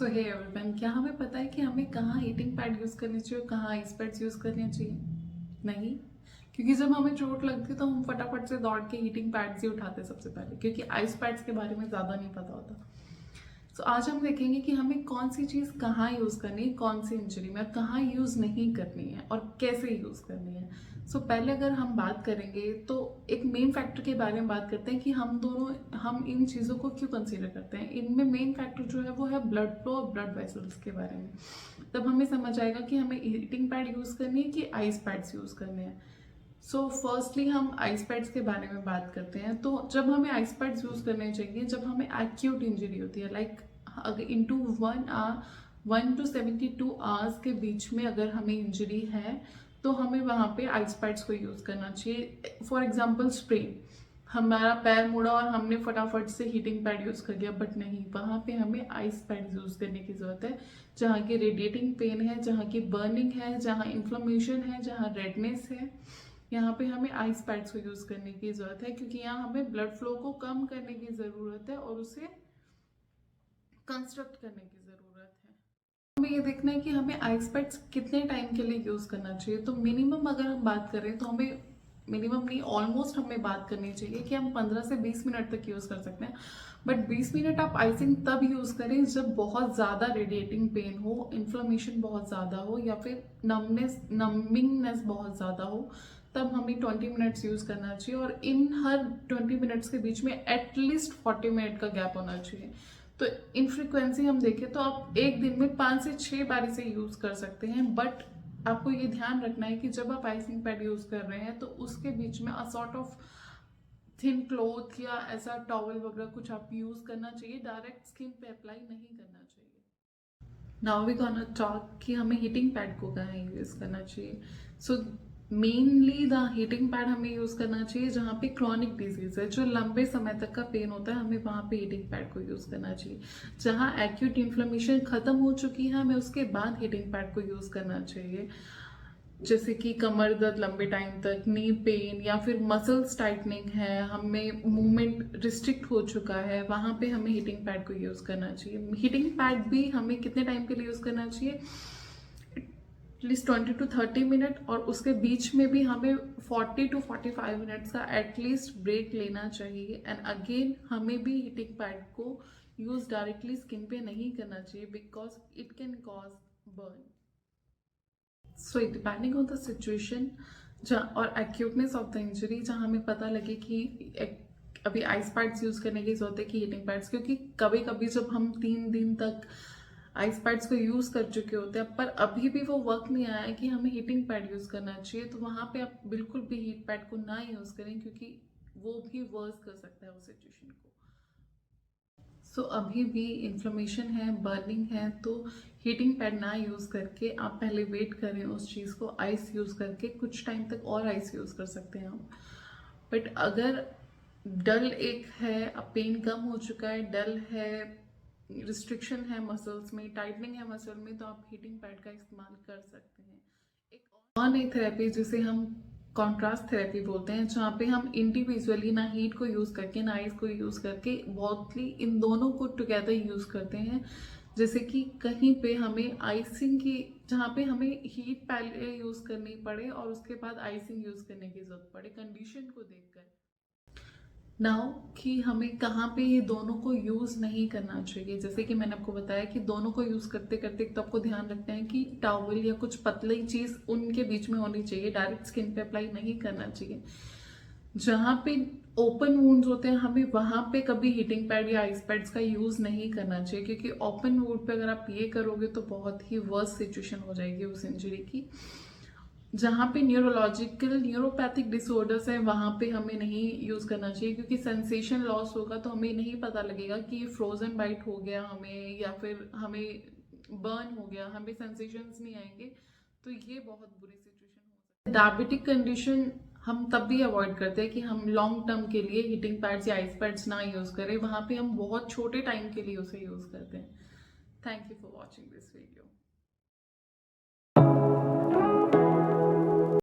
सो hey everyone, क्या हमें पता है कि हमें कहाँ हीटिंग पैड यूज़ करनी चाहिए और कहाँ आइस पैड्स यूज़ करने चाहिए? नहीं, क्योंकि जब हमें चोट लगती है तो हम फटाफट से दौड़ के हीटिंग पैड्स ही उठाते हैं सबसे पहले, क्योंकि आइस पैड्स के बारे में ज़्यादा नहीं पता होता। सो आज हम देखेंगे कि हमें कौन सी चीज़ कहाँ यूज़ करनी है, कौन सी इंजरी में, कहाँ यूज़ नहीं करनी है और कैसे यूज़ करनी है। सो पहले अगर हम बात करेंगे तो एक मेन फैक्टर के बारे में बात करते हैं कि हम इन चीज़ों को क्यों कंसीडर करते हैं। इनमें मेन फैक्टर जो है वो है ब्लड फ्लो और ब्लड वेसल्स के बारे में। तब हमें समझ आएगा कि हमें हीटिंग पैड यूज़ करनी है कि आइस पैड्स यूज़ करने हैं। सो फर्स्टली हम आइस पैड्स के बारे में बात करते हैं। तो जब हमें आइस पैड्स यूज़ करने चाहिए जब हमें एक्यूट इंजरी होती है, लाइक अगर इंटू 1 to 72 आवर्स के बीच में अगर हमें इंजरी है तो हमें वहाँ पे आइस पैड्स को यूज़ करना चाहिए। फॉर एग्जांपल स्प्रेन, हमारा पैर मुड़ा और हमने फटाफट से हीटिंग पैड यूज़ कर लिया, बट नहीं, वहाँ पे हमें आइस पैड यूज़ करने की ज़रूरत है। जहाँ की रेडिएटिंग पेन है, जहाँ की बर्निंग है, जहाँ इन्फ्लेमेशन है, जहाँ रेडनेस है, यहाँ पे हमें आइस पैड्स को यूज़ करने की ज़रूरत है, क्योंकि यहाँ हमें ब्लड फ्लो को कम करने की ज़रूरत है और उसे कंस्ट्रक्ट करने की ज़रूरत है। हमें ये देखना है कि हमें आइस पैड्स कितने टाइम के लिए यूज़ करना चाहिए। तो मिनिमम अगर हम बात करें तो हमें मिनिमम नहीं, ऑलमोस्ट हमें बात करनी चाहिए कि हम 15 से 20 मिनट तक यूज़ कर सकते हैं। बट 20 मिनट आप आइसिंग तब यूज़ करें जब बहुत ज़्यादा रेडिएटिंग पेन हो, इन्फ्लेमेशन बहुत ज़्यादा हो या फिर नमिंगनेस बहुत ज़्यादा हो, तब हमें 20 मिनट्स यूज़ करना चाहिए। और इन हर 20 मिनट्स के बीच में एटलीस्ट 40 मिनट का गैप होना चाहिए। तो इन फ्रिक्वेंसी हम देखें तो आप एक दिन में 5 से 6 बार इसे यूज़ कर सकते हैं। बट आपको ये ध्यान रखना है कि जब आप आइसिंग पैड यूज़ कर रहे हैं तो उसके बीच में a sort of thin cloth या ऐसा टॉवल वगैरह कुछ आप यूज़ करना चाहिए, डायरेक्ट स्किन पे अप्लाई नहीं करना चाहिए। नाउ वी गोना टॉक कि हमें हीटिंग पैड को कहाँ यूज़ करना चाहिए। So mainly the heating pad हमें यूज़ करना चाहिए जहाँ पे क्रॉनिक डिजीज है, जो लंबे समय तक का पेन होता है, हमें वहाँ पे हीटिंग पैड को यूज़ करना चाहिए। जहाँ एक्यूट इन्फ्लेमेशन ख़त्म हो चुकी है, हमें उसके बाद हीटिंग पैड को यूज़ करना चाहिए। जैसे कि कमर दर्द लंबे टाइम तक, नी पेन या फिर मसल्स टाइटनिंग है, हमें मूवमेंट रिस्ट्रिक्ट हो चुका है, वहाँ पे हमें हीटिंग पैड को यूज़ करना चाहिए। हीटिंग पैड भी हमें कितने टाइम के लिए यूज़ करना चाहिए? एटलीस्ट 20 to 30 मिनट, और उसके बीच में भी हमें 40 to 45 मिनट्स का एटलीस्ट ब्रेक लेना चाहिए। एंड अगेन हमें भी हीटिंग पैड को यूज़ डायरेक्टली स्किन पे नहीं करना चाहिए because it can cause burn. So depending on the situation और एक्यूटनेस ऑफ द इंजरी, जहाँ हमें पता लगे कि अभी आइस पैड्स यूज़ करने की जरूरत है कि हीटिंग पैड्स, क्योंकि कभी कभी जब हम 3 दिन तक आइस पैड्स को यूज़ कर चुके होते हैं पर अभी भी वो वर्क नहीं आया है कि हमें हीटिंग पैड यूज़ करना चाहिए, तो वहाँ पे आप बिल्कुल भी हीट पैड को ना यूज़ करें, क्योंकि वो भी वर्स कर सकता है उस सिचुएशन को। सो अभी भी इन्फ्लेमेशन है, बर्निंग है, तो हीटिंग पैड ना यूज़ करके आप पहले वेट करें उस चीज़ को। आइस यूज़ करके कुछ टाइम तक और आइस यूज़ कर सकते हैं आप। बट अगर डल एक है, अब पेन कम हो चुका है, डल है, रिस्ट्रिक्शन है मसल्स में, टाइटनिंग है मसल में, तो आप हीटिंग पैड का इस्तेमाल कर सकते हैं। एक और नई थेरेपी जिसे हम कॉन्ट्रास्ट थेरेपी बोलते हैं, जहाँ पे हम इंडिविजुअली ना हीट को यूज़ करके ना आइस को यूज़ करके बहुतली इन दोनों को टुगेदर यूज़ करते हैं। जैसे कि कहीं पे हमें आइसिंग की, जहाँ पे हमें हीट पहले यूज़ करनी पड़े और उसके बाद आइसिंग यूज़ करने की ज़रूरत पड़े, कंडीशन को देखकर। नाउ कि हमें कहाँ पे ये दोनों को यूज़ नहीं करना चाहिए, जैसे कि मैंने आपको बताया कि दोनों को यूज़ करते करते तो आपको ध्यान रखना है कि टॉवल या कुछ पतली चीज़ उनके बीच में होनी चाहिए, डायरेक्ट स्किन पे अप्लाई नहीं करना चाहिए। जहाँ पे ओपन वुंड्स होते हैं, हमें वहाँ पे कभी हीटिंग पैड या आइस पैड्स का यूज़ नहीं करना चाहिए, क्योंकि ओपन वुंड पे अगर आप ये करोगे तो बहुत ही वर्स्ट सिचुएशन हो जाएगी उस इंजरी की। जहाँ पे न्यूरोलॉजिकल न्यूरोपैथिक डिसऑर्डर्स है, वहाँ पे हमें नहीं यूज़ करना चाहिए, क्योंकि सेंसेशन लॉस होगा तो हमें नहीं पता लगेगा कि ये फ्रोजन बाइट हो गया हमें या फिर हमें बर्न हो गया, हमें सेंसेशंस नहीं आएंगे, तो ये बहुत बुरी सिचुएशन हो सकती है। डायबिटिक कंडीशन हम तब भी अवॉइड करते हैं कि हम लॉन्ग टर्म के लिए हीटिंग पैड्स या आइस पैड्स ना यूज़ करें, वहाँ पे हम बहुत छोटे टाइम के लिए उसे यूज़ करते हैं। Thank you for watching this video.